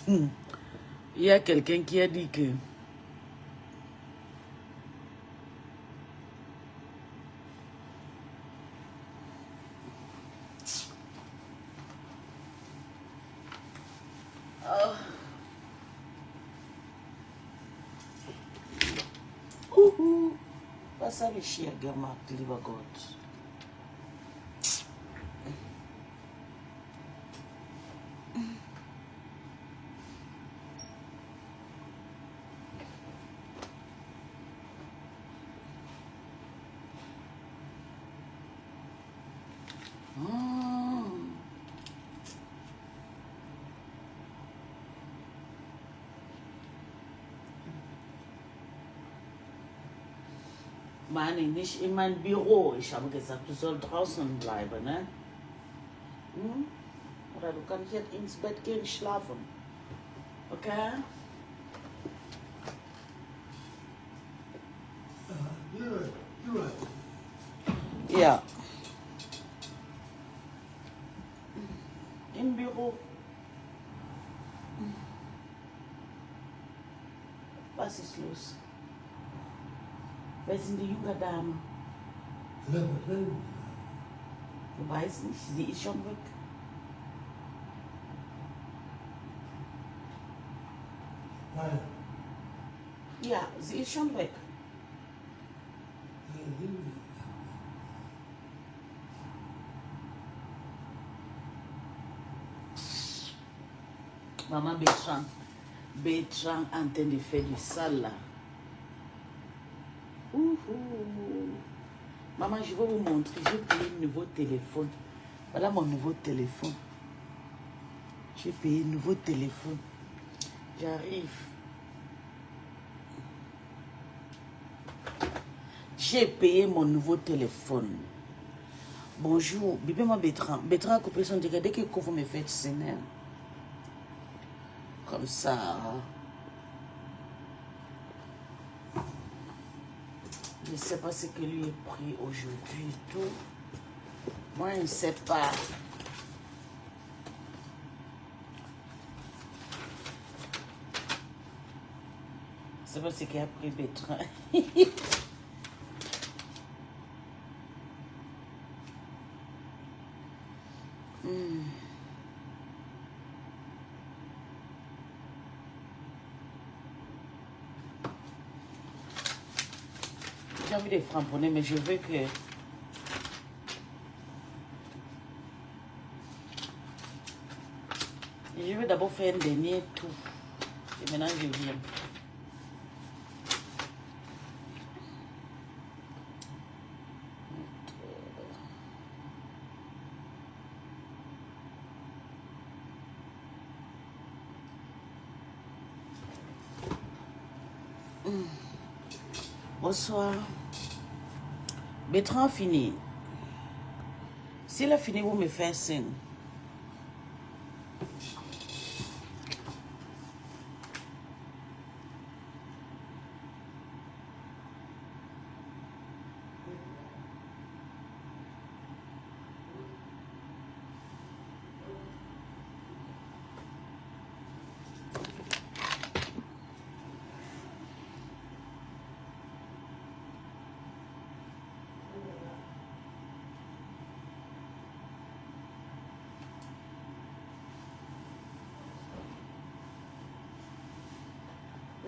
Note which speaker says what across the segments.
Speaker 1: Il y a quelqu'un qui a dit que pas ça les chiens, gamin, lieber Gott. Manni, nicht in mein Büro. Ich habe gesagt, du sollst draußen bleiben, ne? Hm? Oder du kannst jetzt ins Bett gehen, schlafen. Okay? Ja. Im Büro. Was ist los? Wer sind die junge Dame? Du weißt nicht, sie ist schon weg.
Speaker 2: Nein.
Speaker 1: Ja, sie ist schon weg. Maman Bertrand en train de faire du sale là. Maman, je vais vous montrer. J'ai payé un nouveau téléphone. Voilà mon nouveau téléphone. J'ai payé un nouveau téléphone. J'arrive. J'ai payé mon nouveau téléphone. Bonjour. Bébé, moi, Bertrand. Bertrand a coupé son dégât. Dès que vous me faites scénaire. Comme ça. Je ne sais pas ce que lui est pris aujourd'hui et tout. Moi, je ne sais pas. Je ne sais pas ce qu'il a pris Bertrand. J'ai envie de framponner, mais je veux que... Je veux d'abord faire un dernier tour. Et maintenant, je viens. Bonsoir. Bertrand a fini. S'il a fini, vous me faites signe.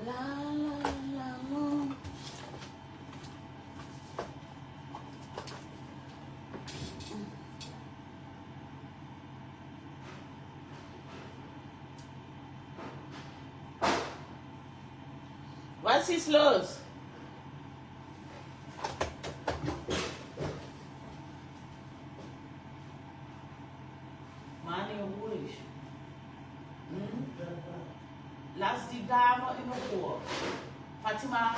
Speaker 1: La la la la. Was ist los? Manni, ruhig. Lass die Dame in Ruhe. Fatima.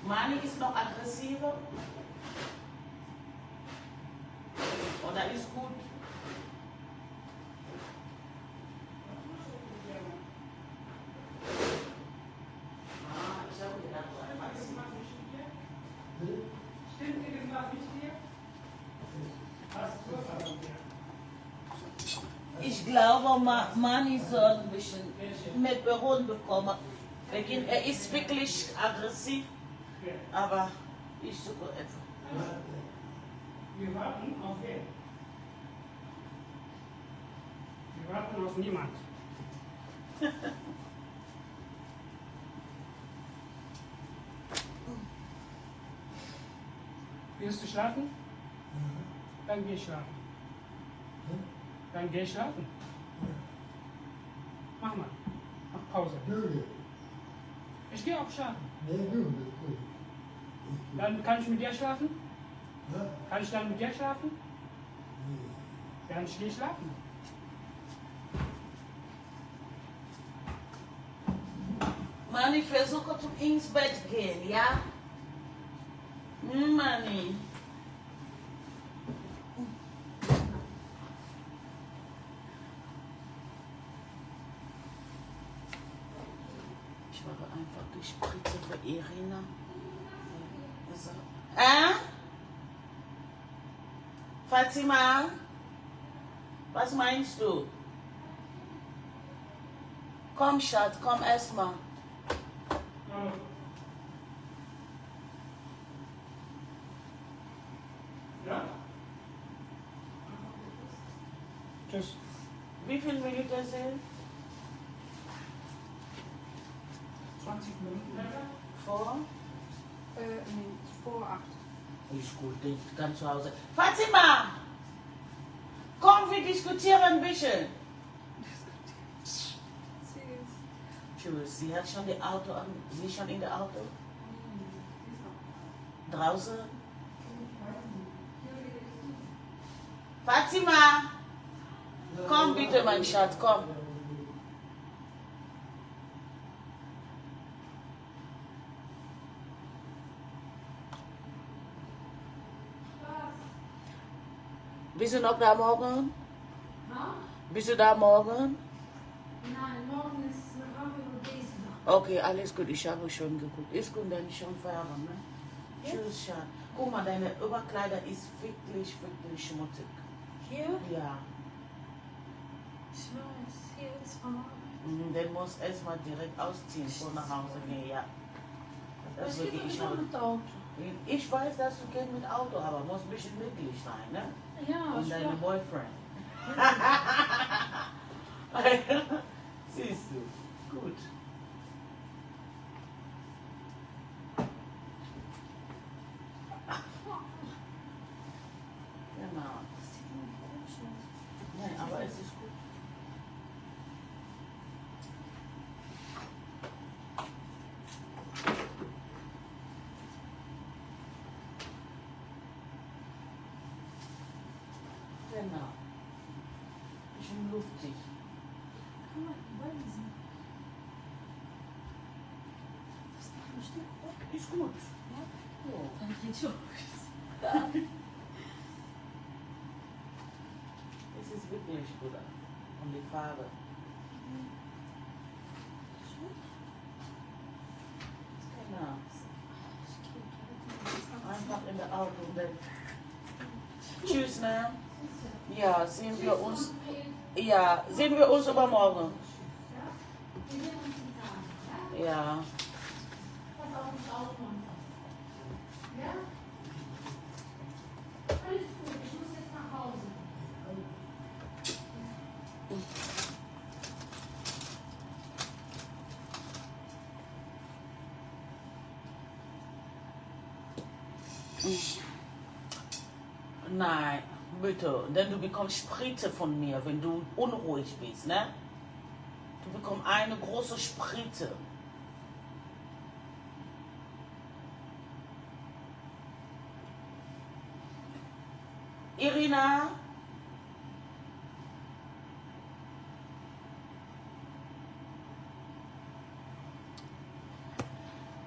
Speaker 1: Manni ist noch aggressiver. Oder ist gut? Ich habe gedacht, Stimmt irgendwas nicht hier? Hast du Aber Mani soll ein bisschen mehr Beruhigung bekommen. Er ist wirklich aggressiv, aber ich suche etwas.
Speaker 3: Wir warten auf wen? Wir warten auf niemand. Willst du schlafen? Dann geh schlafen. Dann geh schlafen. Mach mal. Mach Pause. Ich gehe auch schlafen. Dann kann ich mit dir schlafen? Kann ich dann mit dir schlafen? Dann ich gehe schlafen.
Speaker 1: Mani, versuche ins Bett gehen, ja? Mani. Ich mache einfach die Spritze für Irina. Fatima? Was meinst du? Komm, Schatz, komm erstmal.
Speaker 3: Ja? Tschüss.
Speaker 1: Wie viele Minuten sind?
Speaker 3: 20 Minuten weiter?
Speaker 1: Vor?
Speaker 4: Nee, vor 8.
Speaker 1: Ist gut, ich kann zu Hause. Fatima! Komm, wir diskutieren ein bisschen. Tschüss. Sie hat schon die Auto an. Sie ist schon in der Auto? Draußen? Fatima! Komm bitte, mein Schatz, komm. Bist du noch da morgen?
Speaker 4: Ha?
Speaker 1: Bist du da morgen?
Speaker 4: Nein, morgen ist Ravi und Daisy da.
Speaker 1: Okay, alles gut, ich habe schon geguckt. Ist gut, dann schon fahren, ne?
Speaker 4: Ja.
Speaker 1: Tschüss, Schatz. Guck mal, deine Oberkleider ist wirklich, wirklich schmutzig.
Speaker 4: Hier?
Speaker 1: Ja.
Speaker 4: Ich weiß, hier ist von Arbeit.
Speaker 1: Den muss erstmal direkt ausziehen, vor nach Hause gehen, ja. Das
Speaker 4: Ich
Speaker 1: würde
Speaker 4: gehe
Speaker 1: ich
Speaker 4: sowieso
Speaker 1: auch.
Speaker 4: mit Auto.
Speaker 1: Ich weiß, dass du gehst mit Auto, aber muss ein bisschen möglich sein, ne?
Speaker 4: Ja,
Speaker 1: Und
Speaker 4: ich
Speaker 1: deine
Speaker 4: war.
Speaker 1: Boyfriend. Siehst du, gut. Genau. Nein, aber es ist gut. Genau. Bisschen luftig.
Speaker 4: Guck mal, die Beine sind. Das ist doch bestimmt gut.
Speaker 1: Ist gut.
Speaker 4: Ja?
Speaker 1: Ja.
Speaker 4: Dann geht schon.
Speaker 1: Es ist wirklich gut. Und die Farbe. Genau. Einfach in der Auto und dann. Tschüss, ne? Ja, sehen wir uns. Ja, sehen wir uns übermorgen. Ja.
Speaker 4: Pass auf mich auf, Mann. Ja? Alles gut, ich muss jetzt nach Hause.
Speaker 1: Nein, bitte. Denn du bekommst Spritze von mir, wenn du unruhig bist, ne? Du bekommst eine große Spritze. Irina?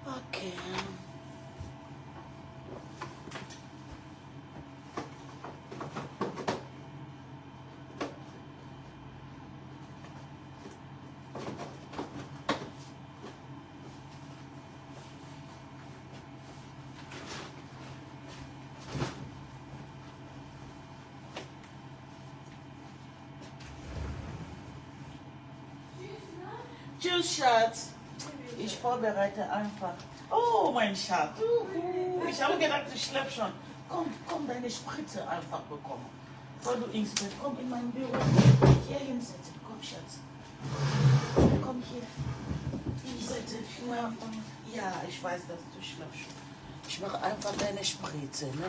Speaker 1: Okay. Tschüss, Schatz. Ich vorbereite einfach. Oh, mein Schatz. Ich habe gedacht, ich schlepp schon. Komm, deine Spritze einfach bekommen. Bevor du ins Bett, komm in mein Büro. Hier hinsetzen. Komm, Schatz. Komm hier. Ich setze dich mal. Ja, ich weiß, dass du schläfst. Ich mache einfach deine Spritze, ne?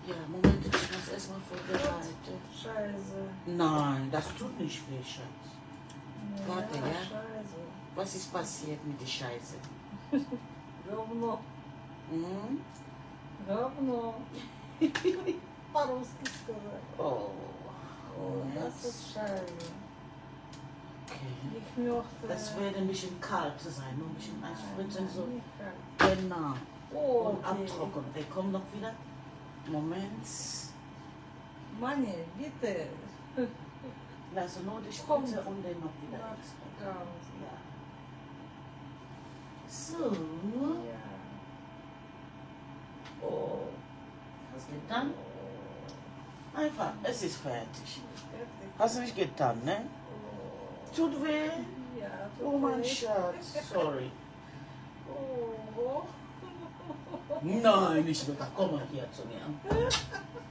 Speaker 1: Ja, Moment, ich muss erstmal vorbereiten.
Speaker 4: Scheiße.
Speaker 1: Nein, das tut nicht weh, Schatz. Warte, ja?
Speaker 4: Scheiße.
Speaker 1: Was ist passiert mit der Scheiße?
Speaker 4: Говно.
Speaker 1: Hm?
Speaker 4: Говно. По-русски сказать.
Speaker 1: Oh.
Speaker 4: О, das ist scheiße.
Speaker 1: Okay.
Speaker 4: Ich möchte...
Speaker 1: Das wird ein bisschen kalt sein, nur ein bisschen einspritzen so.
Speaker 4: Nicht kalt.
Speaker 1: Genau.
Speaker 4: Oh,
Speaker 1: Und
Speaker 4: okay.
Speaker 1: abtrocknen. Der kommt noch wieder. Moment.
Speaker 4: Mani, bitte.
Speaker 1: Lass nur die Spritze und den noch wieder extra. Ja. So.
Speaker 4: Ja.
Speaker 1: Oh. Hast du getan? Einfach, es ist fertig. Hast du nicht getan, ne? Tut weh?
Speaker 4: Ja,
Speaker 1: Oh mein Schatz, sorry.
Speaker 4: Oh.
Speaker 1: Nein, nicht mehr. Komm mal hier zu mir.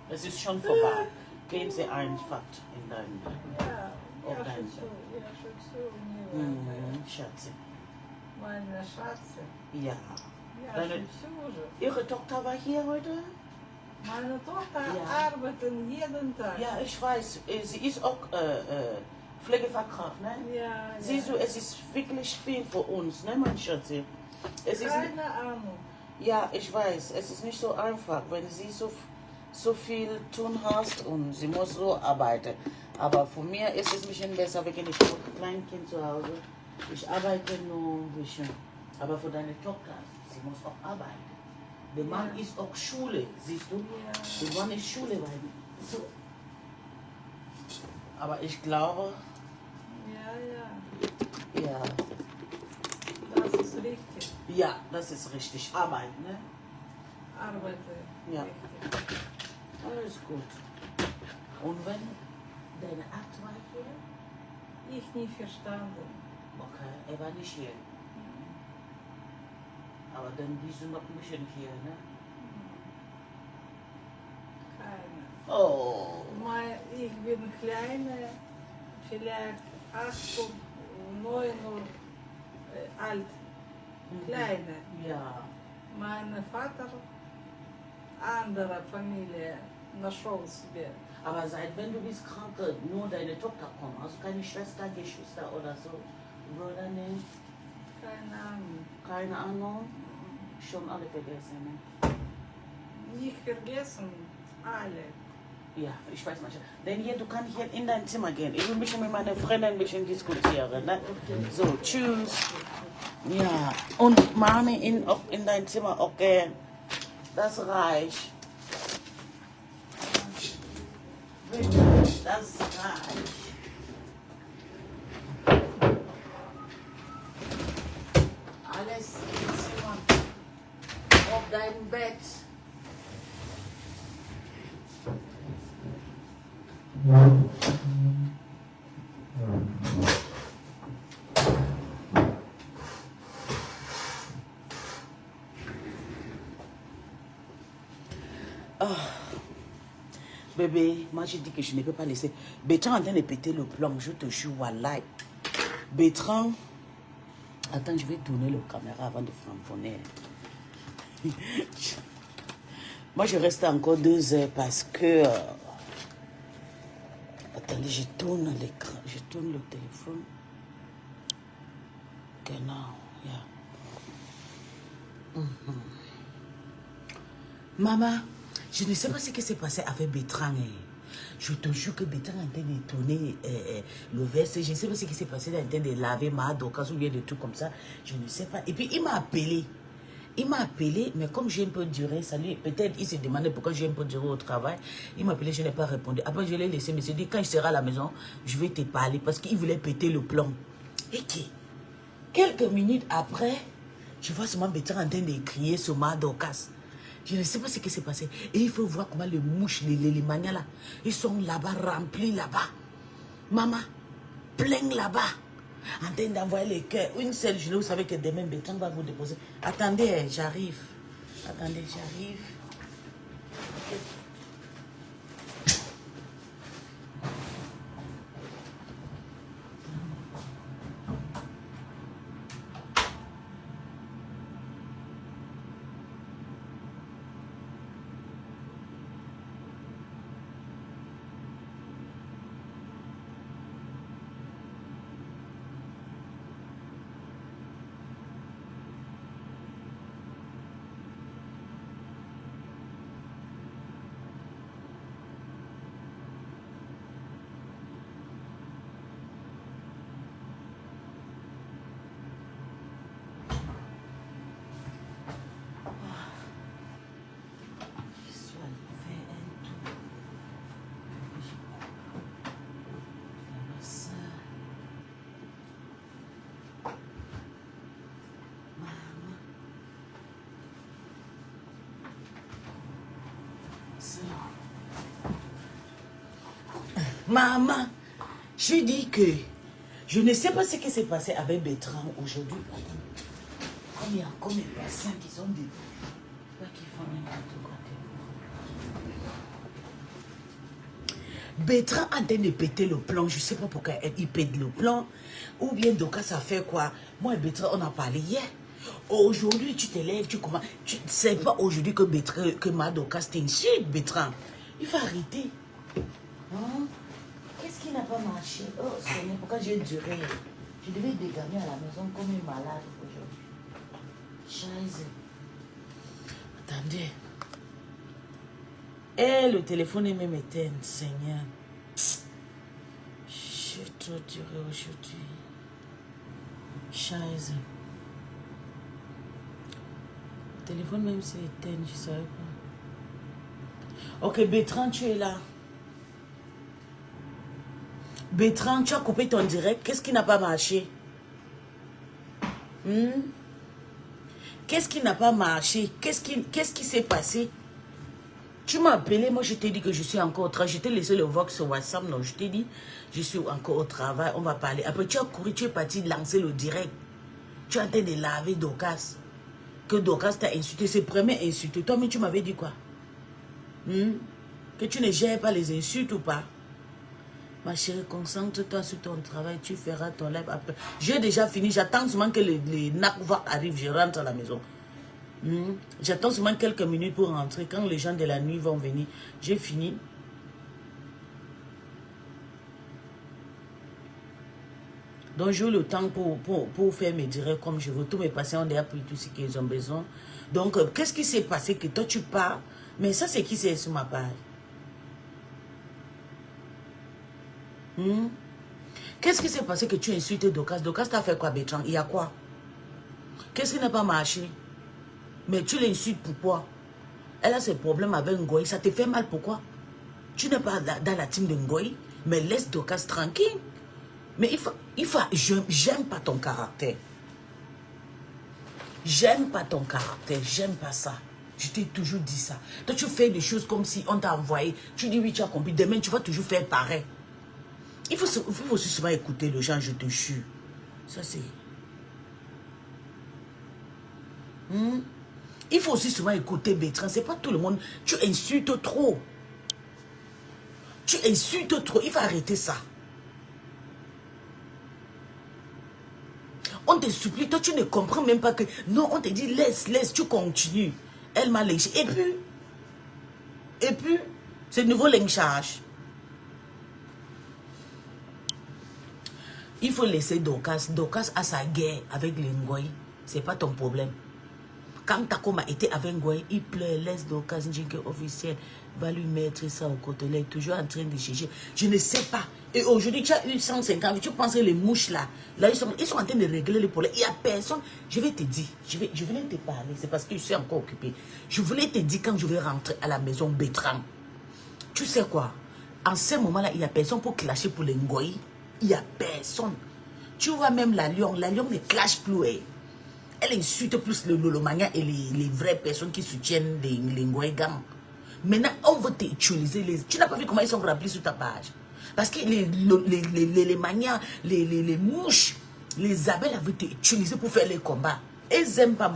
Speaker 1: Es ist schon vorbei. Gehen Sie einfach in dein...
Speaker 4: Ja,
Speaker 1: Auf
Speaker 4: я
Speaker 1: deinen
Speaker 4: шучу, не важно.
Speaker 1: Schatzi.
Speaker 4: Meine Schatze.
Speaker 1: Ja.
Speaker 4: Ja,
Speaker 1: Deine,
Speaker 4: шучу же.
Speaker 1: Ihre Tochter war hier heute?
Speaker 4: Meine Tochter
Speaker 1: Ja.
Speaker 4: arbeitet jeden Tag.
Speaker 1: Ja, ich weiß. Sie ist auch Pflegefachkraft, ne?
Speaker 4: Ja,
Speaker 1: Siehst du, es ist wirklich viel für uns, ne, mein Schatzi? Es ist,
Speaker 4: Keine Ahnung.
Speaker 1: ja, ich weiß, es ist nicht so einfach, wenn sie so viel tun hast und sie muss so arbeiten. Aber für mich ist es ein bisschen besser, wegen ich habe ein Kleinkind zu Hause. Ich arbeite nur ein bisschen. Aber für deine Tochter, sie muss auch arbeiten. Der Mann
Speaker 4: Ja.
Speaker 1: ist auch Schule, siehst du?
Speaker 4: Ja.
Speaker 1: Der Mann ist Schule, weil so. Aber ich glaube,
Speaker 4: Ja, ja.
Speaker 1: ja,
Speaker 4: Das ist richtig.
Speaker 1: ja, das ist richtig. Arbeit, ne?
Speaker 4: Arbeite.
Speaker 1: Ja.
Speaker 4: Richtig.
Speaker 1: Alles gut. Und wenn deine Arzt war hier?
Speaker 4: Ich nicht verstanden.
Speaker 1: Okay, er war nicht hier. Aber dann bist du noch ein bisschen hier, ne?
Speaker 4: Keine.
Speaker 1: Oh.
Speaker 4: Ich bin kleine, vielleicht 8 und 9 Uhr alt. Kleine.
Speaker 1: Ja.
Speaker 4: Mein Vater, andere Familie, нашел себе.
Speaker 1: Aber seit wenn du bist krank, nur deine Tochter kommt, also keine Schwester, Geschwister oder so, Bruder, ne?
Speaker 4: Keine Ahnung.
Speaker 1: Keine Ahnung. Schon alle vergessen, ne?
Speaker 4: Nicht vergessen, alle.
Speaker 1: Ja, ich weiß nicht. Denn hier, du kannst hier in dein Zimmer gehen. Ich will ein bisschen mit meinen Freunden ein bisschen diskutieren, ne? So, tschüss. Ja, und Mami in dein Zimmer, okay. Das reicht. Das reicht. Alles im Zimmer. Auf dein Bett. Bébé, moi je dis que je ne peux pas laisser. Bertrand est en train de péter le plomb, je te jure, wallah. Bertrand, attends, je vais tourner la caméra avant de framponner. Moi je reste encore 2 heures parce que... Attendez, je tourne l'écran, je tourne le téléphone. Genau, ja. Maman, je ne sais pas ce qui s'est passé avec Bertrand. Je te jure que Bertrand est en train de tourner le verset. Je ne sais pas ce qui s'est passé, il est en train de laver ma docase ou bien des trucs comme ça. Je ne sais pas. Et puis il m'a appelé. Il m'a appelé, mais comme j'ai un peu duré, ça lui, peut-être il se demandait pourquoi j'ai un peu duré au travail. Il m'a appelé, je n'ai pas répondu. Après, je l'ai laissé, mais il s'est dit, quand il sera à la maison, je vais te parler parce qu'il voulait péter le plomb. Et quelques minutes après, je vois seulement Bertrand en train de crier sur ma docase. Je ne sais pas ce qui s'est passé. Et il faut voir comment les mouches, les manias là, ils sont là-bas, remplis là-bas. Maman, plein là-bas. En train d'envoyer les cœurs. Une seule journée, vous savez que demain, Bertrand va vous déposer. Attendez, j'arrive. Attendez, j'arrive. Maman, je dis que je ne sais pas ce qui s'est passé avec Bertrand aujourd'hui. Comme il y a encore mes patients qui sont debout. Pas qu'ils font n'importe quoi. Bertrand en train de péter le plan. Je ne sais pas pourquoi il pète le plan. Ou bien Doka, ça fait quoi? Moi et Bertrand, on a parlé hier. Aujourd'hui, tu te lèves, tu commences. Tu ne sais pas aujourd'hui que ma Doka t'insulte, Bertrand. Il faut arrêter. Hein? Qu'est-ce qui n'a pas marché? Oh, Seigneur, pourquoi j'ai duré? Je devais dégager à la maison comme une malade aujourd'hui. Scheiße. Attendez. Et le téléphone est même éteint, Seigneur. J'ai trop duré aujourd'hui. Scheiße. Le téléphone même s'est éteint, je ne savais pas. Ok, Bertrand, tu es là. Bertrand, tu as coupé ton direct. Qu'est-ce qui n'a pas marché? Qu'est-ce qui n'a pas marché? Qu'est-ce qui s'est passé? Tu m'as appelé, moi je t'ai dit que je suis encore au travail. Je t'ai laissé le Vox sur WhatsApp, donc je t'ai dit, je suis encore au travail, on va parler. Après tu as couru, tu es parti lancer le direct. Tu es en train de laver Dorcas. Que Dorcas t'a insulté, c'est premier insulté. Toi, mais tu m'avais dit quoi? Que tu ne gères pas les insultes ou pas? Ma chérie, concentre-toi sur ton travail, tu feras ton live après. J'ai déjà fini, j'attends seulement que les NACVA arrivent, je rentre à la maison. J'attends seulement quelques minutes pour rentrer. Quand les gens de la nuit vont venir, j'ai fini. Donc j'ai eu le temps pour faire mes directs comme je veux. Tous mes patients ont déjà pris tout ce qu'ils ont besoin. Donc, qu'est-ce qui s'est passé que toi tu pars? Mais ça, c'est qui c'est sur ma page? Qu'est-ce qui s'est passé que tu insultes Dorcas? Dorcas t'a fait quoi, Bertrand? Il y a quoi? Qu'est-ce qui n'a pas marché? Mais tu l'insultes pourquoi? Elle a ses problèmes avec Ngoï. Ça te fait mal pourquoi? Tu n'es pas dans la team de Ngoï. Mais laisse Dorcas tranquille. Mais j'aime pas ton caractère. J'aime pas ton caractère. J'aime pas ça. Je t'ai toujours dit ça. Toi, tu fais des choses comme si on t'a envoyé. Tu dis oui, tu as compris. Demain, tu vas toujours faire pareil. Il faut aussi souvent écouter les gens, je te jure. Ça, c'est... Il faut aussi souvent écouter Bertrand. C'est pas tout le monde. Tu insultes trop. Tu insultes trop. Il faut arrêter ça. On te supplie. Toi, tu ne comprends même pas que... Non, on te dit laisse, tu continues. Elle m'a lynché. Et puis, c'est nouveau lynchage. Il faut laisser Dorcas. Dorcas a sa guerre avec les Ngoï. C'est pas ton problème. Quand Takoma était avec Ngoï, il pleure. Laisse Dorcas, Njinke officiel, va lui mettre ça au côté. Il est toujours en train de chercher. Je ne sais pas. Et aujourd'hui, tu as eu 150. Tu penses que les mouches là, ils sont en train de régler les problèmes. Il n'y a personne. Je vais te dire. Je voulais te parler. C'est parce que je suis encore occupé. Je voulais te dire quand je vais rentrer à la maison Bertrand. Tu sais quoi? En ce moment-là, il n'y a personne pour clasher pour les Ngoï. Il n'y a personne. Tu vois même la Lyon ne clash plus. Elle insulte plus le Lolomania et les vraies personnes qui soutiennent les Ngoï Gang. Maintenant, on veut t'utiliser. Tu n'as pas vu comment ils sont remplis sur ta page. Parce que les manières, les mouches, les abeilles avaient été utilisées pour faire les combats. Elles n'aiment pas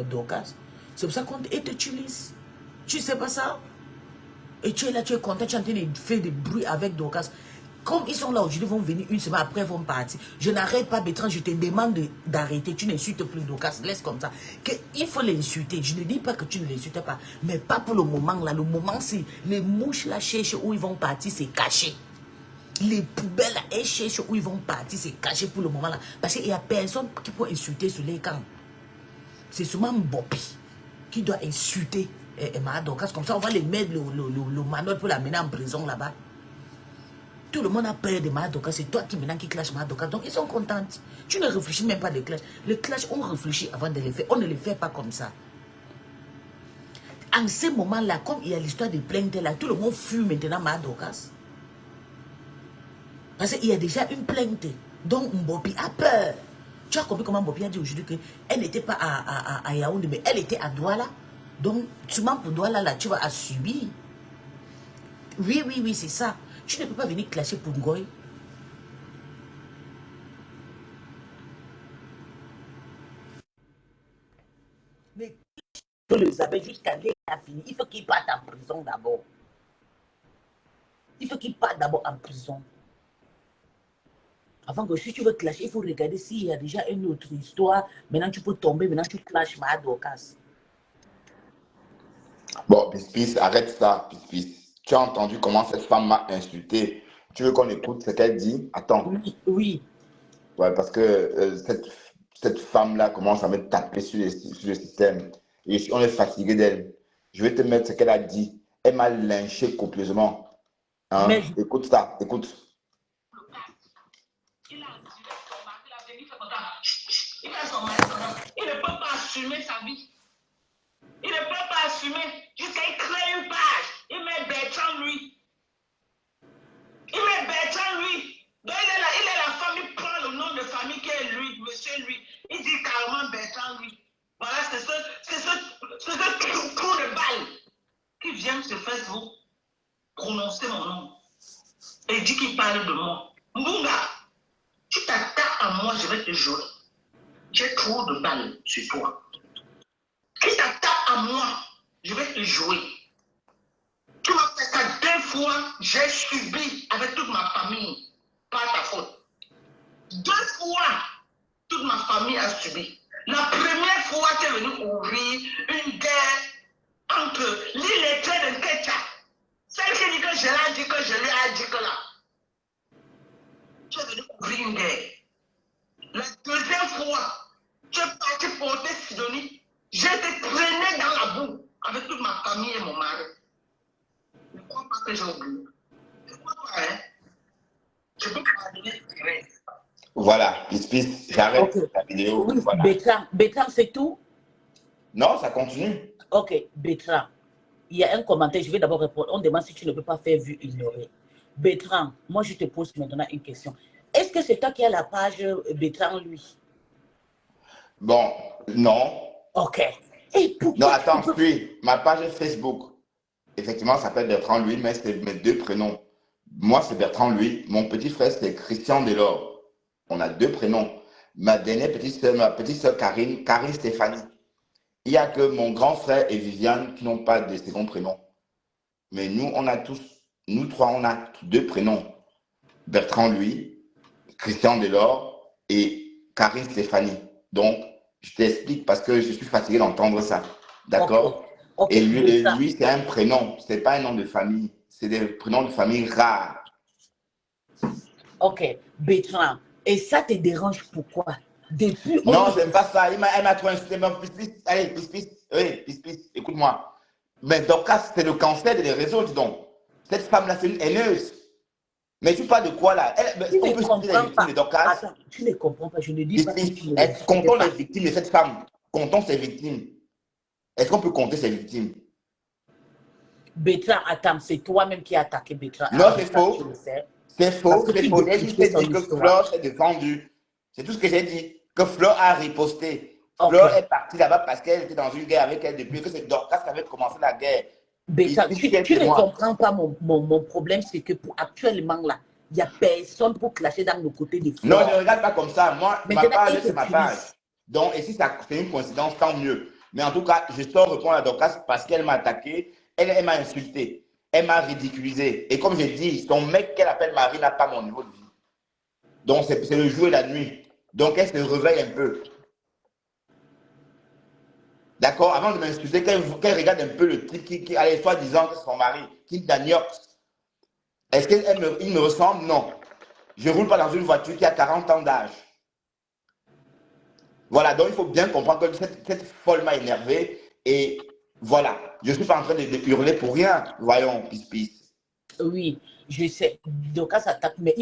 Speaker 1: Dorcas. C'est pour ça qu'on t'utilise. Tu sais pas ça? Et tu es là, tu es content, tu es en train de faire des bruits avec Dorcas. Comme ils sont là aujourd'hui, ils vont venir une semaine après, ils vont partir. Je n'arrête pas, Bertrand, je te demande d'arrêter. Tu n'insultes plus Dorcas, laisse comme ça. Il faut l'insulter. Je ne dis pas que tu ne l'insultes pas, mais pas pour le moment là. Le moment, c'est les mouches là cherchent où ils vont partir, c'est caché. Les poubelles là, elles cherchent où ils vont partir, c'est caché pour le moment là. Parce qu'il n'y a personne qui peut insulter sur les camps. C'est seulement Mbopi qui doit insulter Dorcas. Comme ça, on va les mettre le manuel pour la mener en prison là-bas. Tout le monde a peur de Dorcas. C'est toi qui maintenant qui clash Dorcas. Donc ils sont contents. Tu ne réfléchis même pas de clash. Le clash, on réfléchit avant de les faire. On ne les fait pas comme ça. En ce moment-là, comme il y a l'histoire de plainte là, tout le monde fuit maintenant Dorcas. Parce qu'il y a déjà une plainte. Donc Mbopi a peur. Tu as compris comment Mbopi a dit aujourd'hui qu'elle n'était pas à Yaoundé, mais elle était à Douala. Donc, sûrement pour Douala, là, tu vas subir. Oui, c'est ça. Tu ne peux pas venir clasher pour Ngoy. Mais les abeilles jusqu'à l'heure a fini. Il faut qu'il parte en prison d'abord. Il faut qu'il parte d'abord en prison. Avant que si tu veux clasher, il faut regarder s'il y a déjà une autre histoire. Maintenant, tu peux tomber. Maintenant, tu clashes Dorcas.
Speaker 5: Bon, Pispis, arrête ça, Pispis. Tu as entendu comment cette femme m'a insulté. Tu veux qu'on écoute ce qu'elle dit? Attends.
Speaker 1: Oui.
Speaker 5: Ouais, parce que cette femme-là commence à me taper sur le système. Et on est fatigué d'elle. Je vais te mettre ce qu'elle a dit. Elle m'a lynché copieusement. Hein? Mais... Écoute ça, écoute.
Speaker 6: Il ne peut pas assumer sa vie. Il ne peut pas assumer jusqu'à il crée une page. Il met Bertrand lui. Il met Bertrand lui. Donc il est la femme, il prend le nom de famille qui est lui, monsieur lui. Il dit carrément Bertrand lui. Voilà, c'est ce trou de balle qui vient sur Facebook prononcer mon nom. Et dit qu'il parle de moi. Mbunga, tu t'attaques à moi, je vais te jouer. J'ai trop de balles sur toi. Tu t'attaques à moi, je vais te jouer. Tu m'as fait ça 2 fois, j'ai subi avec toute ma famille, pas ta faute. 2 fois, toute ma famille a subi. La première fois, tu es venu ouvrir une guerre entre l'illettré de Kecha, celle qui dit que je l'ai dit, que je lui ai dit que là. Tu es venu ouvrir une guerre. La deuxième fois, tu es parti porter Sidonie. J'ai été traîné dans la boue avec toute ma famille et mon mari. Ne crois pas que j'ai oublié. Ne crois pas, hein. Je peux pardonner direct.
Speaker 5: Voilà, Pispis, j'arrête la vidéo.
Speaker 1: Oui,
Speaker 5: voilà.
Speaker 1: Bertrand, c'est tout?
Speaker 5: Non, ça continue.
Speaker 1: Ok, Bertrand, il y a un commentaire, je vais d'abord répondre. On demande si tu ne peux pas faire vue ignorée. Bertrand, moi je te pose maintenant une question. Est-ce que c'est toi qui as la page Bertrand, lui?
Speaker 5: Bon, non.
Speaker 1: Ok. Et pourquoi?
Speaker 5: Non, attends, puis ma page Facebook, effectivement, ça s'appelle Bertrand Louis, mais c'est mes 2 prénoms. Moi, c'est Bertrand Louis. Mon petit frère, c'est Christian Delors. On a 2 prénoms. Ma dernière petite soeur Karine Stéphanie. Il n'y a que mon grand frère et Viviane qui n'ont pas de second prénom. Mais nous, on a tous, nous 3, on a 2 prénoms. Bertrand Louis, Christian Delors et Karine Stéphanie. Donc, je t'explique parce que je suis fatigué d'entendre ça. D'accord? Okay. Et lui, c'est un prénom. Ce n'est pas un nom de famille. C'est des prénoms de famille rares.
Speaker 1: Ok. Bertrand. Et ça te dérange pourquoi? Depuis...
Speaker 5: Non, c'est pas ça. Elle m'a trop insulté. Allez, Pispis, écoute-moi. Mais Dorcas, c'est le cancer des réseaux, dis donc. Cette femme-là, c'est une haineuse. Mais tu parles de quoi là?
Speaker 1: Tu ne comprends pas. De Dorcas. Attends, tu ne comprends pas. Je ne dis pas que tu ne
Speaker 5: comptons les victimes de cette femme. Comptons ses victimes. Est-ce qu'on peut compter ses victimes?
Speaker 1: Bertrand, attends, c'est toi-même qui as attaqué Bertrand.
Speaker 5: Non, c'est faux. C'est faux. C'est faux. J'ai juste dit que Flore s'est défendue. C'est tout ce que j'ai dit. Que Flore a riposté. Flore est partie là-bas parce qu'elle était dans une guerre avec elle depuis que c'est Dorcas qui avait commencé la guerre.
Speaker 1: Beta,
Speaker 5: Ici,
Speaker 1: tu
Speaker 5: chez
Speaker 1: ne
Speaker 5: moi.
Speaker 1: comprends pas mon problème, c'est que pour actuellement là, il n'y a personne pour clasher dans le côté des
Speaker 5: Non, ne
Speaker 1: forts.
Speaker 5: regarde pas comme ça. Moi, ma
Speaker 1: Maintenant,
Speaker 5: page,
Speaker 1: elle
Speaker 5: c'est ma page.
Speaker 1: t'utilise.
Speaker 5: Donc, et si c'est une coïncidence, tant mieux. Mais en tout cas, je sors répondre à Dorcas parce qu'elle m'a attaqué, elle m'a insulté, elle m'a ridiculisé. Et comme j'ai dit, son mec qu'elle appelle Marie n'a pas mon niveau de vie. Donc, c'est le jour et la nuit. Donc, elle se réveille un peu. D'accord? Avant de m'insulter, qu'elle regarde un peu le truc qui allait soi-disant que c'est son mari, qui Daniox. Est-ce qu'il me ressemble? Non. Je ne roule pas dans une voiture qui a 40 ans d'âge. Voilà, donc il faut bien comprendre que cette folle m'a énervé. Et voilà, je ne suis pas en train de hurler pour rien. Voyons, pis.
Speaker 1: Oui, je sais. Donc, ça s'attaque, mais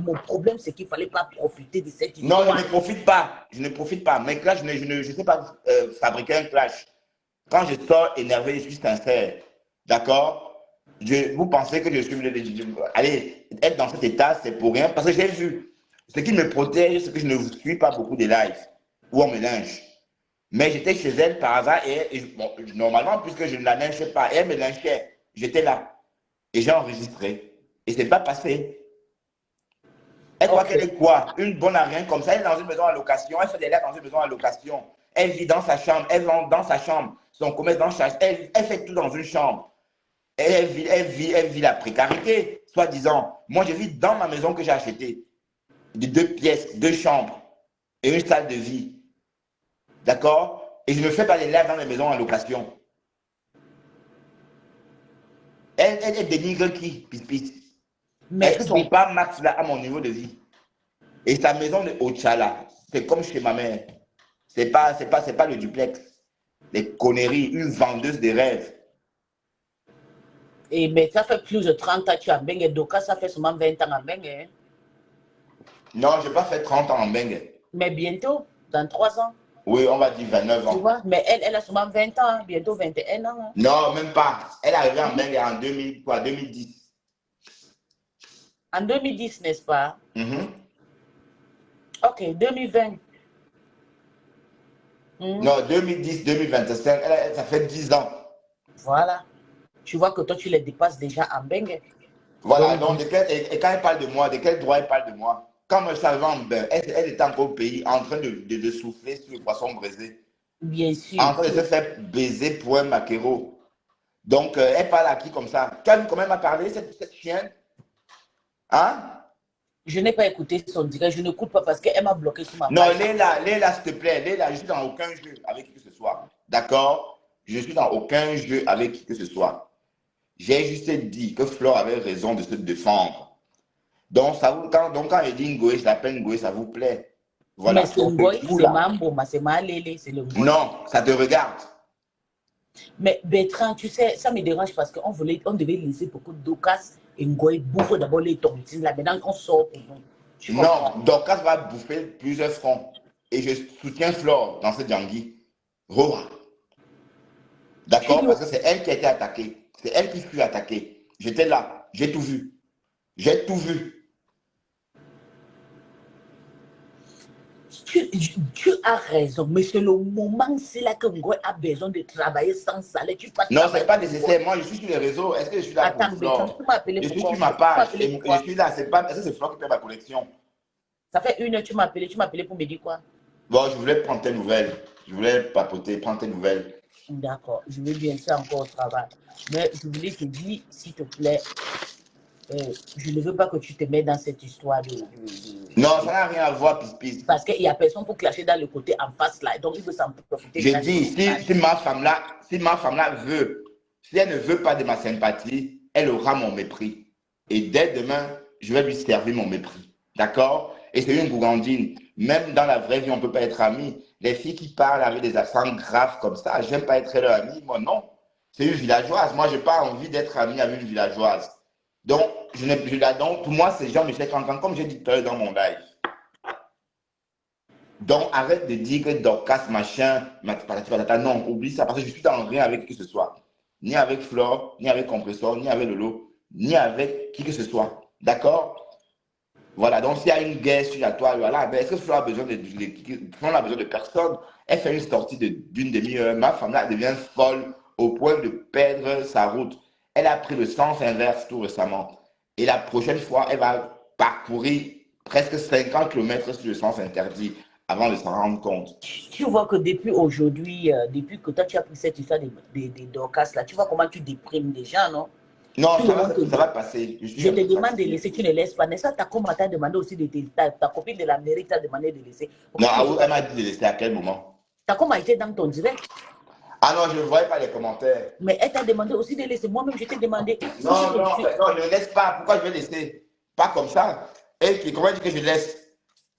Speaker 1: mon problème, c'est qu'il ne fallait pas profiter de cette
Speaker 5: Non, je
Speaker 1: histoire.
Speaker 5: ne profite pas. Je ne profite pas. Mais clash, je ne sais pas fabriquer un clash. Quand je sors énervé, je suis sincère. D'accord? Vous pensez que je suis... Allez, être dans cet état, c'est pour rien. Parce que j'ai vu. Ce qui me protège, c'est que je ne suis pas beaucoup de lives où on me lynche. Mais j'étais chez elle par hasard bon, normalement, puisque je ne la lynchais pas, elle me lynchait. J'étais là. Et j'ai enregistré. Et ce n'est pas passé. Elle croit qu'elle est quoi? Une bonne à rien comme ça. Elle est dans une maison à location. Elle fait des lives dans une maison à location. Elle vit dans sa chambre. Elle vend dans sa chambre. Son commerce dans sa chambre. Elle fait tout dans une chambre. Elle vit la précarité, soi-disant. Moi, je vis dans ma maison que j'ai achetée. De 2 pièces, 2 chambres et une salle de vie. D'accord? Et je ne fais pas des lives dans les maisons en location. Elle dénigre qui? Pis. Est-ce que son père Max là a mon niveau de vie? Et sa maison de Ochala, c'est comme chez ma mère. C'est pas le duplex. Les conneries, une vendeuse de rêves.
Speaker 1: Et mais ça fait plus de 30 ans que tu as Bengue. Doka, ça fait seulement 20 ans à Bengue.
Speaker 5: Non, je n'ai pas fait 30 ans en Bengue.
Speaker 1: Mais bientôt, dans 3 ans.
Speaker 5: Oui, on va dire 29 ans.
Speaker 1: Tu vois, mais elle a seulement 20 ans, bientôt 21 ans. Hein.
Speaker 5: Non, même pas. Elle est arrivée en Bengue en 2010.
Speaker 1: En 2010, n'est-ce pas? Ok, 2020.
Speaker 5: Non, 2010, 2025, ça fait 10 ans.
Speaker 1: Voilà. Tu vois que toi, tu les dépasses déjà en Bengue.
Speaker 5: Voilà, donc, et quand elle parle de moi, de quel droit elle parle de moi? Quand moi, je suis arrivé en Bengue, elle était encore au pays en train de souffler sur le poisson braisé.
Speaker 1: Bien sûr.
Speaker 5: En train de se faire baiser pour un maquereau. Donc, elle parle à qui comme ça? Tu as vu comment elle m'a parlé, cette chienne? Hein?
Speaker 1: Je n'ai pas écouté son direct, je n'écoute pas parce qu'elle m'a bloqué sur ma
Speaker 5: Non,
Speaker 1: page.
Speaker 5: Léla, s'il te plaît, Léla, je suis dans aucun jeu avec qui que ce soit. D'accord? Je suis dans aucun jeu avec qui que ce soit. J'ai juste dit que Flore avait raison de se défendre. Donc, quand elle dit Ngoé, je l'appelle Ngoé, ça vous plaît. Voilà.
Speaker 1: Mais c'est Ngoé, c'est Mambo, c'est Malélé, c'est le Ngoé.
Speaker 5: Non, ça te regarde.
Speaker 1: Mais Bertrand, tu sais, ça me dérange parce qu'on devait laisser beaucoup de Docas et Ngoé bouffer d'abord les tontines. Là, maintenant, on sort pour nous.
Speaker 5: Non, Dorcas va bouffer plusieurs fronts. Et je soutiens Flore dans ce Djangui. D'accord? Parce que c'est elle qui a été attaquée. C'est elle qui fut attaquée. J'étais là. J'ai tout vu. J'ai tout vu.
Speaker 1: Tu as raison, mais c'est le moment, c'est là que Ngoé a besoin de travailler sans salaire.
Speaker 5: Non, ce n'est pas nécessaire. Moi, je suis sur les réseaux. Est-ce que je suis là
Speaker 1: Attends,
Speaker 5: pour Flore?
Speaker 1: tu m'as appelé
Speaker 5: Je
Speaker 1: pour
Speaker 5: suis
Speaker 1: quoi?
Speaker 5: sur ma page. Et je suis là. Est-ce que c'est Flore qui paie ma collection?
Speaker 1: Ça fait 1 heure, tu m'as appelé pour me dire quoi?
Speaker 5: Bon, je voulais prendre tes nouvelles. Je voulais papoter, prendre tes nouvelles.
Speaker 1: D'accord, je vais bien faire encore au travail. Mais je voulais te dire, s'il te plaît, je ne veux pas que tu te mettes dans cette histoire de...
Speaker 5: Non, ça n'a rien à voir, pis.
Speaker 1: Parce qu'il n'y a personne pour clasher dans le côté en face là. Donc, il veut s'en profiter.
Speaker 5: Je dis, si ma femme là veut, si elle ne veut pas de ma sympathie, elle aura mon mépris. Et dès demain, je vais lui servir mon mépris. D'accord? Et c'est une gourgandine. Même dans la vraie vie, on ne peut pas être amis. Les filles qui parlent avec des accents graves comme ça, j'aime pas être leur amie. Moi, non. C'est une villageoise. Moi, je n'ai pas envie d'être ami avec une villageoise. Donc, pour moi, c'est Jean-Michel Cancan, comme j'ai dit tout à l'heure dans mon live. Donc, arrête de dire que Dorcas, machin, non, oublie ça, parce que je suis dans rien avec qui que ce soit. Ni avec Flore, ni avec Compressor, ni avec Lolo, ni avec qui que ce soit. D'accord? Voilà, donc s'il y a une guerre sur la toile, voilà, ben, est-ce que Flore a besoin Flore a besoin de personne? Elle fait une sortie d'une demi-heure, ma femme là devient folle au point de perdre sa route. Elle a pris le sens inverse tout récemment. Et la prochaine fois, elle va parcourir presque 50 km sur le sens interdit avant de s'en rendre compte.
Speaker 1: Tu vois que depuis aujourd'hui, depuis que toi tu as pris cette histoire de Dorcas là, tu vois comment tu déprimes les gens, non?
Speaker 5: Non,
Speaker 1: Tu
Speaker 5: ça va passer.
Speaker 1: Je te demande de laisser, tu ne laisses pas. N'est-ce pas ta copine t'a demandé aussi ta copine de la mairie t'a demandé de laisser.
Speaker 5: Non, elle m'a dit de laisser à quel moment?
Speaker 1: Ta com a été dans ton direct.
Speaker 5: Ah non, je ne voyais pas les commentaires.
Speaker 1: Mais elle t'a demandé aussi de laisser. Moi-même, je t'ai demandé.
Speaker 5: Non, je ne laisse pas. Pourquoi je vais laisser? Pas comme ça. Et comment dire que je laisse?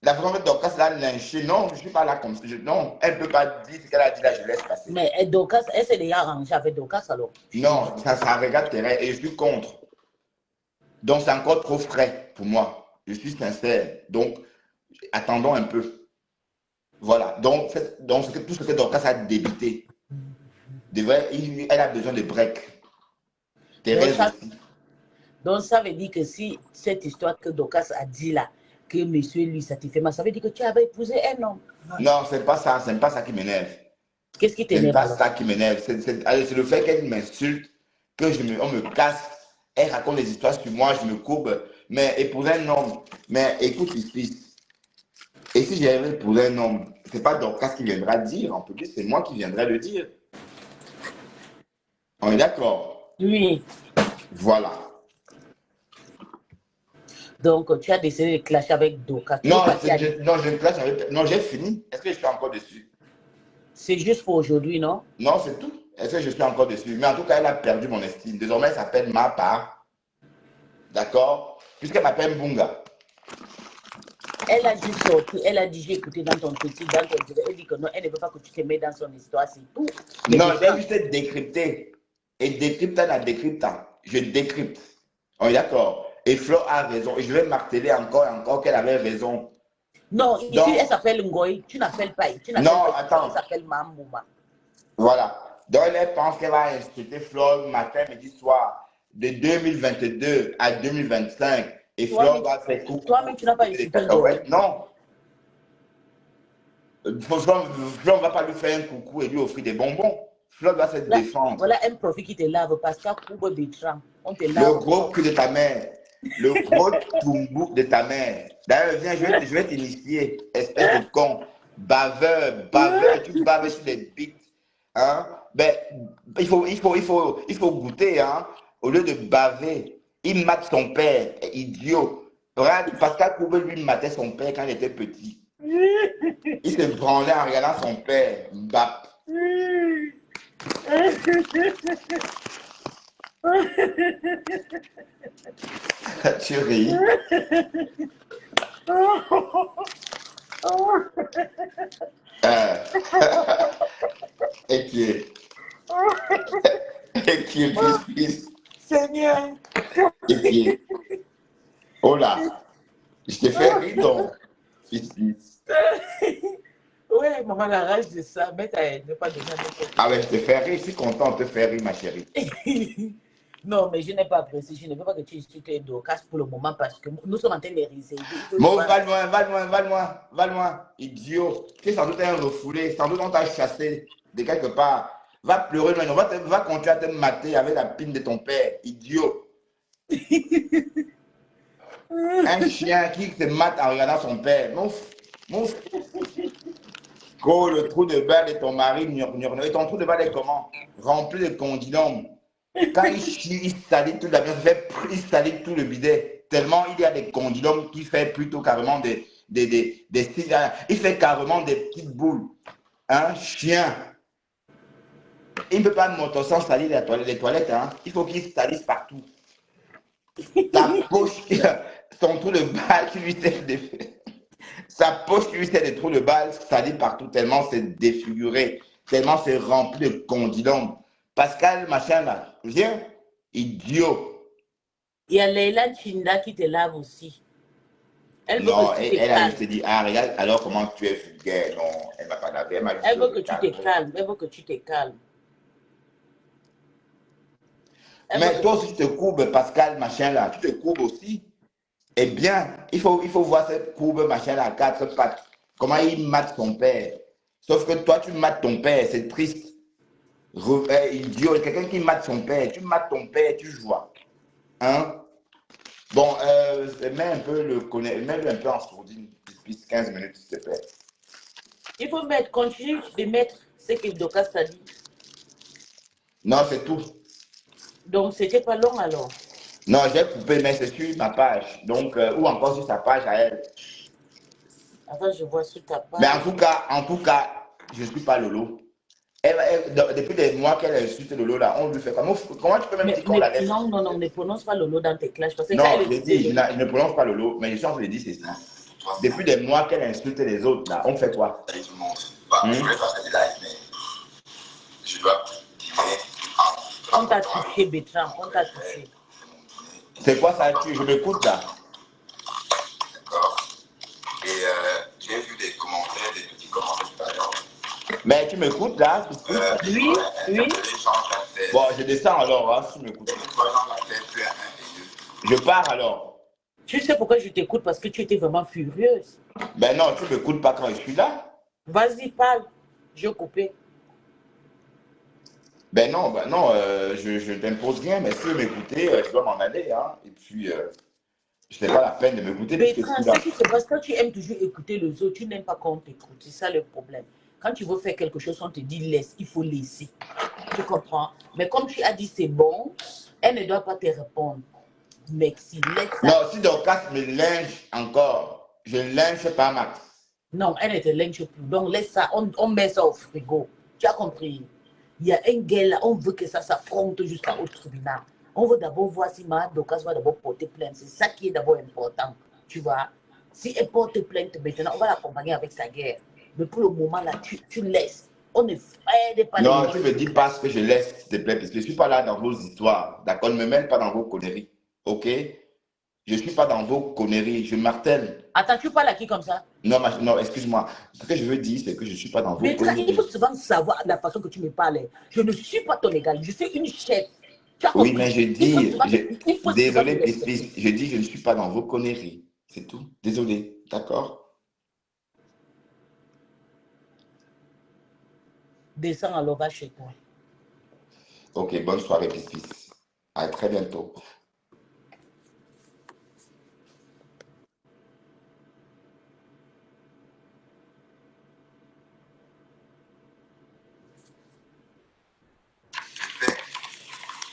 Speaker 5: La façon dont Dorcas l'a lynché, non, je ne suis pas là comme ça. Non, elle ne peut pas dire ce qu'elle a dit là, je laisse passer.
Speaker 1: Mais Dorcas, elle s'est déjà arrangée avec Dorcas alors?
Speaker 5: Non, ça regarde terrain et je suis contre. Donc c'est encore trop frais pour moi. Je suis sincère. Donc, attendons un peu. Voilà. Donc tout ce que Dorcas a débité, elle a besoin de break.
Speaker 1: Donc ça veut dire que si cette histoire que Dorcas a dit là, que monsieur lui satisfait, ça veut dire que tu avais épousé un homme.
Speaker 5: Non, c'est pas ça qui m'énerve.
Speaker 1: Qu'est-ce qui t'énerve?
Speaker 5: C'est pas ça qui m'énerve. C'est le fait qu'elle m'insulte, on me casse, elle raconte des histoires sur moi, je me courbe. Mais épouser un homme, mais écoute ici. Et si j'avais épousé un homme, c'est pas Dorcas qui viendra dire, en plus c'est moi qui viendrai le dire. On est d'accord?
Speaker 1: Oui.
Speaker 5: Voilà.
Speaker 1: Donc, tu as décidé de clasher avec Dorcas.
Speaker 5: Non, je ne clash avec... Non, j'ai fini. Est-ce que je suis encore dessus?
Speaker 1: C'est juste pour aujourd'hui, non?
Speaker 5: Non, c'est tout. Est-ce que je suis encore dessus? Mais en tout cas, elle a perdu mon estime. Désormais, elle s'appelle Mapa. D'accord? Puisqu'elle m'appelle Bunga.
Speaker 1: Elle a dit sorti, elle a dit j'ai écouté dans ton direct, elle dit que non, elle ne veut pas que tu te mettes dans son histoire, c'est tout.
Speaker 5: Non, j'ai juste décrypté. Et décryptant la décryptant. Je décrypte. On est d'accord? Et Flo a raison. Et je vais marteler encore et encore qu'elle avait raison.
Speaker 1: Non, ici, donc, elle s'appelle Ngoy. Tu n'appelles pas.
Speaker 5: Non, attends.
Speaker 1: Elle s'appelle Mambouma.
Speaker 5: Voilà. Donc, elle pense qu'elle va insulter Flo matin, midi, soir. De 2022 à 2025. Et Flo va faire coucou.
Speaker 1: Toi-même, tu n'as pas insulté Ngoy.
Speaker 5: Non. Flo ne va pas lui faire un coucou et lui offrir des bonbons. Flo doit se défendre.
Speaker 1: Voilà un profil qui te lave parce qu'il y a Koubo Bétran. On te lave.
Speaker 5: Le gros cul de ta mère. Le gros tumbou de ta mère. D'ailleurs, viens, je vais t'initier, espèce de con. Baveur, tu baves sur les bites. Hein? Ben, il faut goûter, hein? Au lieu de baver, il mate son père, idiot. Regarde, Pascal Koubé, lui, matait son père quand il était petit. Il se branlait en regardant son père. Bap. Tu ris. Et qui est plus.
Speaker 1: Seigneur.
Speaker 5: Et qui est. Oh là. Je te fais rire donc.
Speaker 1: Ouais, maman, la rage de ça, mais ne pas donner
Speaker 5: Ah ouais, je te fais rire. Je suis content de te faire rire, ma chérie.
Speaker 1: Non, mais je n'ai pas apprécié. Je ne veux pas que tu insultes Dorcas pour le moment parce que nous sommes en train de réserver.
Speaker 5: Bon, va loin, idiot. Tu es sans doute un refoulé, sans doute on t'a chassé de quelque part. Va pleurer loin, va continuer à te mater avec la pine de ton père, idiot. Un chien qui se mate en regardant son père. Mouf. Gros, le trou de balle de ton mari, et ton trou de balle est comment? Rempli de condylome. Quand il chie, il salit toute la viande, il salit tout le bidet. Tellement il y a des condylomes qui fait plutôt carrément des il fait carrément des petites boules. Un chien. Il ne peut pas monter sans salir les toilettes. Hein. Il faut qu'il salisse partout. Sa poche, son trou de balle qui lui sert de... Sa poche qui lui sert des trous de balle salit partout tellement c'est défiguré. Tellement c'est rempli de condylomes. Pascal, machin là, viens, idiot.
Speaker 1: Il y a Leila Chinda qui te lave aussi.
Speaker 5: Non, elle a juste dit, ah, regarde, alors comment tu es vulgaire. Non, elle ne m'a pas lavé.
Speaker 1: Elle veut que tu te calmes. Elle veut que tu te calmes.
Speaker 5: Mais toi aussi, tu te courbes, Pascal, machin là. Tu te courbes aussi. Eh bien, il faut voir cette courbe, machin là, à quatre pattes. Comment il mate son père. Sauf que toi, tu mates ton père, c'est triste. Idiot, quelqu'un qui mate son père. Tu mates ton père, tu vois. Hein? Bon, mets-le un peu en sourdine, 15 minutes, s'il te plaît.
Speaker 1: Il faut continuer de mettre ce que Docas t'a dit.
Speaker 5: Non, c'est tout.
Speaker 1: Donc, c'était pas long alors.
Speaker 5: Non, j'ai coupé, mais c'est sur ma page. Donc, ou encore sur sa page à elle.
Speaker 1: Attends, je vois sur ta page.
Speaker 5: Mais en tout cas, je ne suis pas Lolo. Depuis des mois qu'elle insulte Lolo, là, on lui fait comment tu peux même dire qu'on la laisse?
Speaker 1: Non, ne prononce pas Lolo dans tes clashs. Parce que
Speaker 5: non, je ne prononce pas Lolo, mais je suis en train de dire ceci. Depuis des mois qu'elle insulte les autres, là, on fait quoi?
Speaker 7: Salut tout le monde. Je vais faire des lives, mais je dois dîner.
Speaker 1: On t'a touché, Bertrand, on t'a touché.
Speaker 5: C'est quoi ça? Je m'écoute là.
Speaker 7: D'accord. Et j'ai vu des commentaires, des petits commentaires tout à l'heure.
Speaker 5: Mais tu m'écoutes là?
Speaker 1: Oui.
Speaker 5: Bon, je descends alors, hein, si tu m'écoutes. Je pars alors.
Speaker 1: Tu sais pourquoi je t'écoute? Parce que tu étais vraiment furieuse.
Speaker 5: Ben non, tu ne m'écoutes pas quand je suis là.
Speaker 1: Vas-y, parle. Je vais couper.
Speaker 5: Ben non, je ne t'impose rien, mais si tu veux m'écouter, je dois m'en aller. Hein, et puis, je n'ai pas la peine de m'écouter.
Speaker 1: Bertrand, ce qui se passe quand tu aimes toujours écouter les autres, tu n'aimes pas qu'on t'écoute. C'est ça le problème. Quand tu veux faire quelque chose, on te dit laisse, il faut laisser. Tu comprends? Mais comme tu as dit c'est bon, elle ne doit pas te répondre. Merci, laisse ça.
Speaker 5: Non, si Dorcas me linge encore, je ne linge pas Max.
Speaker 1: Non, elle ne te linge plus. Donc laisse ça, on met ça au frigo. Tu as compris? Il y a un gars là, on veut que ça s'affronte jusqu'au tribunal. On veut d'abord voir si Mme Dorcas va d'abord porter plainte. C'est ça qui est d'abord important. Tu vois? Si elle porte plainte maintenant, on va l'accompagner avec sa guerre. Mais pour le moment là, tu laisses. On ne fait pas.
Speaker 5: Non, tu me dis pas ce que je laisse, s'il te plaît, parce que je ne suis pas là dans vos histoires. D'accord? Ne me mêle pas dans vos conneries. Ok? Je ne suis pas dans vos conneries. Je martèle.
Speaker 1: Attends, tu parles à qui comme ça?
Speaker 5: Non, excuse-moi. Ce que je veux dire, c'est que je ne suis pas dans vos conneries.
Speaker 1: Il faut souvent savoir la façon que tu me parles. Je ne suis pas ton égal. Je suis une chef.
Speaker 5: Oui, mais je dis, désolé, je dis, je ne suis pas dans vos conneries. C'est tout. Désolé. D'accord?
Speaker 1: Descends alors, va chez toi.
Speaker 5: Ok, bonne soirée, Pis. À très bientôt.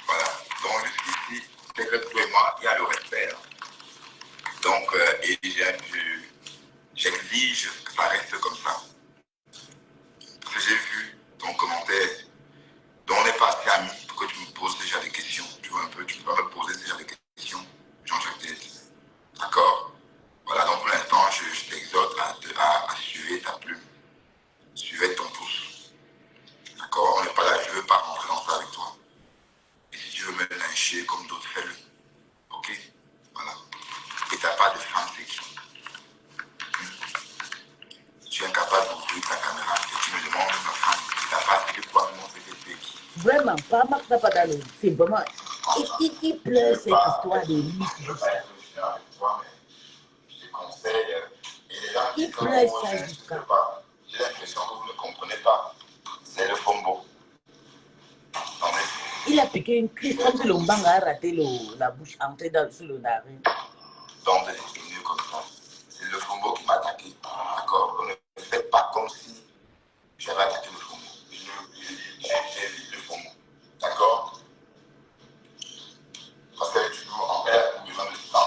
Speaker 7: Voilà. Donc, jusqu'ici, c'est que toi et moi, il y a le respect. Donc, j'exige que ça reste comme ça. Parce que j'ai vu ton commentaire, dont on n'est pas assez amis pour que tu me poses déjà des questions. Tu vois un peu, tu peux me poser déjà des questions. Jean-Jacques Tête. D'accord? Voilà, donc pour l'instant, je t'exhorte à suivre ta plume. Suivez ton pouce. D'accord? On n'est pas là, je ne veux pas rentrer dans ça avec toi. Et si tu veux me lyncher comme d'autres, fais-le. Ok? Voilà. Et tu n'as pas de femme, c'est qui? Si tu es incapable d'ouvrir ta caméra et tu me demandes ma femme, tu n'as pas de quoi me montrer que tu es qui?
Speaker 1: Vraiment, pas Max n'a pas d'aller. C'est vraiment. Il pleure cette histoire de lui.
Speaker 7: Je te conseille. Et les gens
Speaker 1: Il pleure ça jusqu'à.
Speaker 7: J'ai l'impression que vous ne comprenez pas. C'est le fombo.
Speaker 1: Il a piqué une crise comme si le mbanga a raté la bouche entrée sur le narine.
Speaker 7: Donc, c'est mieux comme ça. C'est le fombo qui m'a attaqué. D'accord? On ne fait pas comme si j'avais attaqué le fombo. J'ai vu le fombo. D'accord? Parce que tu dois en faire besoin de sang.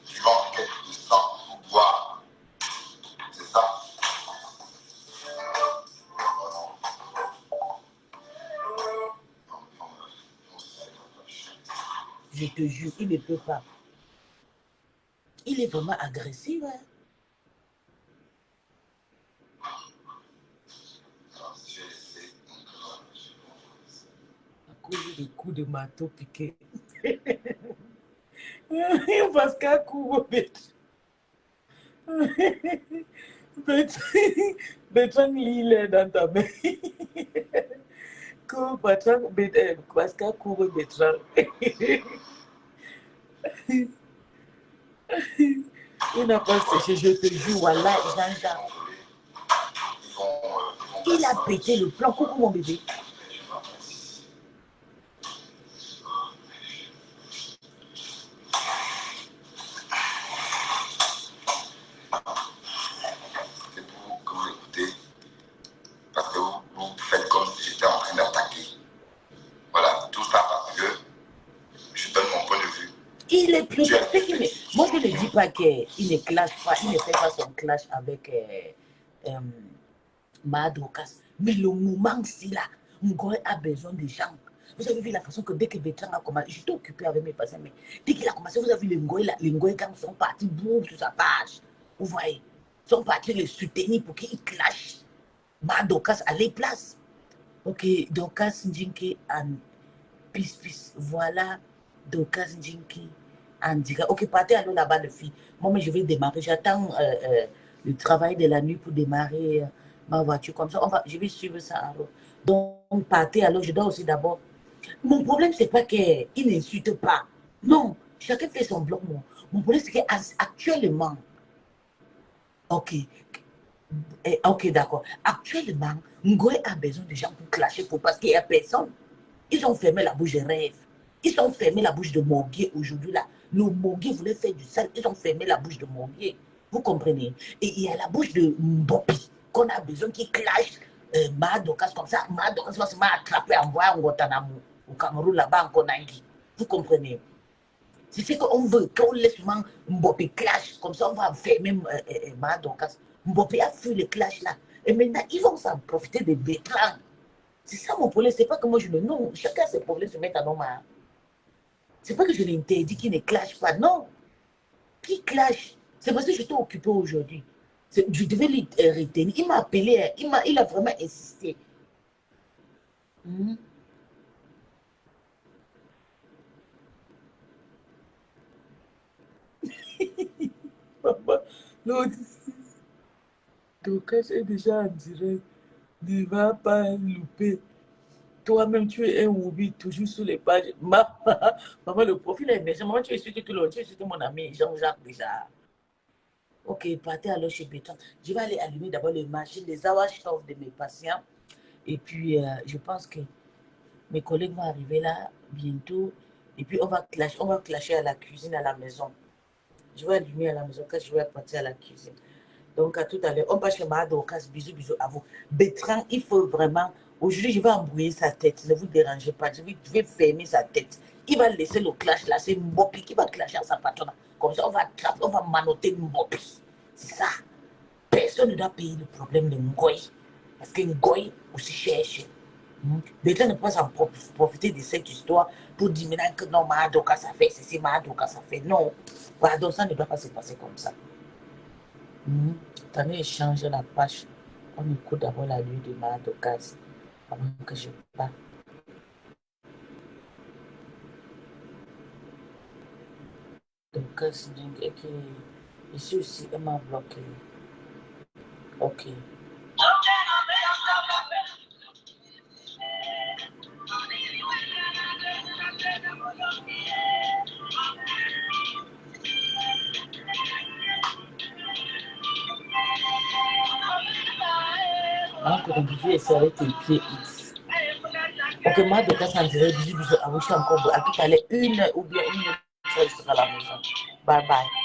Speaker 7: Tu manques de sang pour boire. C'est ça?
Speaker 1: Je te jure, il ne peut pas. Il est vraiment agressif. Hein? À cause des coups de marteau piqué. Parce qu'à coup, Bertrand, il est dans ta main. Parce qu'à coup, Bertrand. Il n'a pas séché, je te jure, voilà, Jean-Jean. Il a pété le plan. Coucou mon bébé. Donc, moi, je ne dis pas qu'il ne clash pas, il ne fait pas son clash avec Madokas. Mais le moment, c'est là, Ngoy a besoin des gens. Vous avez vu la façon que dès que Bertrand a commencé, j'étais occupé avec mes patients, mais dès qu'il a commencé, vous avez vu les Ngoy quand ils sont partis, boum, sur sa page. Vous voyez, ils sont partis les soutenir pour qu'ils clashent. Madokas a les places. Ok, Dokas Njinki and Peace. Voilà, Dokas Njinki and Diga. Ok, partez alors là-bas, les filles. Moi, mais je vais démarrer. J'attends le travail de la nuit pour démarrer ma voiture. Comme ça, je vais suivre ça alors. Donc, partez alors. Je dois aussi d'abord. Mon problème, c'est pas qu'il n'insulte pas. Non, chacun fait son bloc. Mon problème, c'est qu'actuellement, ok, d'accord. Actuellement, Ngoy a besoin de gens pour clasher parce qu'il n'y a personne. Ils ont fermé la bouche de Rêve. Ils ont fermé la bouche de Morguier aujourd'hui là. Le Morguier voulait faire du sale. Ils ont fermé la bouche de Morguier. Vous comprenez? Et il y a la bouche de Mbopi qu'on a besoin qu'il clash. Madokas comme ça. Madokas va se attraper en voie en Guantanamo. Au Cameroun là-bas en Konangi. Vous comprenez? C'est ce qu'on veut. Qu'on laisse Mbopi clash. Comme ça on va fermer Madokas. Mbopi a fui le clash là. Et maintenant ils vont s'en profiter de Bertrand. C'est ça mon problème, c'est pas que moi je le... Non, chacun a ses problèmes se mettre à nos mains. C'est pas que je l'interdis qu'il ne clash pas, non. Qui clash? C'est parce que j'étais occupé aujourd'hui. Je devais lui retenir. Il m'a appelé, il a vraiment insisté. Papa, l'autre... Dokas est déjà en direct. Ne va pas louper. Toi-même, tu es un Woubi, toujours sur les pages. Maman, le profil est méchant. Maman, tu es sûr que l'autre, tu es sûr que mon ami Jean-Jacques déjà. Ok, partez alors chez Bertrand. Je vais aller allumer d'abord les machines, les awash-off de mes patients. Et puis, je pense que mes collègues vont arriver là bientôt. Et puis, on va clasher à la cuisine, à la maison. Je vais allumer à la maison quand je vais partir à la cuisine. Donc, à tout à l'heure. On va chez Madokas. Bisous à vous. Bertrand, il faut vraiment... Aujourd'hui, je vais embrouiller sa tête. Ne vous dérangez pas. Je vais fermer sa tête. Il va laisser le clash là. C'est Mbopi qui va clasher à sa patronne. Comme ça, on va manoter Mbopi. C'est ça. Personne ne doit payer le problème de Ngoy. Parce que Ngoy aussi cherche. Bertrand ne peut pas s'en profiter de cette histoire pour dire maintenant que non, Madokas ça fait ceci, Madokas ça fait. Non. Pardon, ça ne doit pas se passer comme ça. T'en as changé la page. On écoute d'abord la nuit de Madokas avant que je parte. Donc, ici aussi, elle m'a bloqué. Ok. Alors que le c'est avec le pied X. Ok, Madokas en dirait bisous à vous. Je suis encore à tout à l'heure, 1 heure ou bien 1 heure, je serai à la maison. Bye bye.